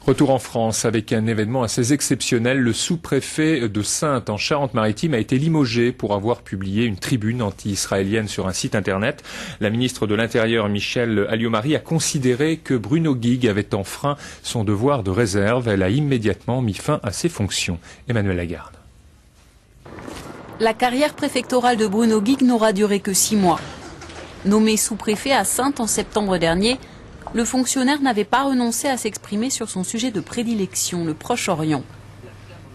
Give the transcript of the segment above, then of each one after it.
Retour en France avec un événement assez exceptionnel. Le sous-préfet de Saintes en Charente-Maritime a été limogé pour avoir publié une tribune anti-israélienne sur un site internet. La ministre de l'Intérieur, Michèle Alliot-Marie, a considéré que Bruno Guigue avait enfreint son devoir de réserve. Elle a immédiatement mis fin à ses fonctions. Emmanuel Lagarde. La carrière préfectorale de Bruno Guigue n'aura duré que 6 mois. Nommé sous-préfet à Saintes en septembre dernier, le fonctionnaire n'avait pas renoncé à s'exprimer sur son sujet de prédilection, le Proche-Orient.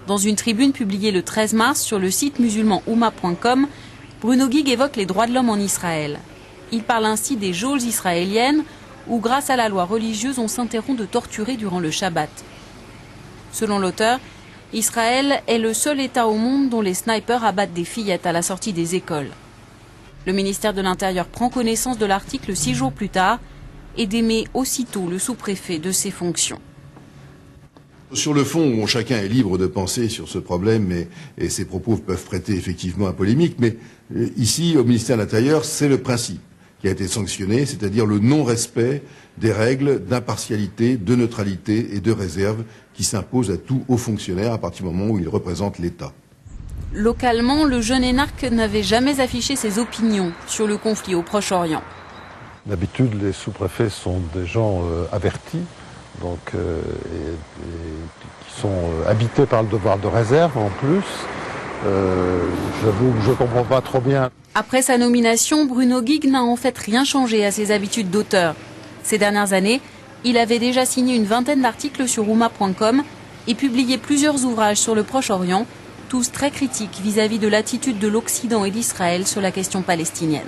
Dans une tribune publiée le 13 mars sur le site musulman-oumma.com, Bruno Guigue évoque les droits de l'homme en Israël. Il parle ainsi des geôles israéliennes où, grâce à la loi religieuse, on s'interrompt de torturer durant le Shabbat. Selon l'auteur, Israël est le seul État au monde dont les snipers abattent des fillettes à la sortie des écoles. Le ministère de l'Intérieur prend connaissance de l'article 6 jours plus tard et démet aussitôt le sous-préfet de ses fonctions. Sur le fond, chacun est libre de penser sur ce problème et ses propos peuvent prêter effectivement à polémique, mais ici, au ministère de l'Intérieur, c'est le principe qui a été sanctionné, c'est-à-dire le non-respect des règles d'impartialité, de neutralité et de réserve qui s'imposent à tout haut fonctionnaire à partir du moment où il représente l'État. Localement, le jeune énarque n'avait jamais affiché ses opinions sur le conflit au Proche-Orient. D'habitude, les sous-préfets sont des gens avertis, donc qui sont habités par le devoir de réserve en plus. J'avoue que je ne comprends pas trop bien. Après sa nomination, Bruno Guigue n'a en fait rien changé à ses habitudes d'auteur. Ces dernières années, il avait déjà signé une vingtaine d'articles sur oumma.com et publié plusieurs ouvrages sur le Proche-Orient, tous très critiques vis-à-vis de l'attitude de l'Occident et d'Israël sur la question palestinienne.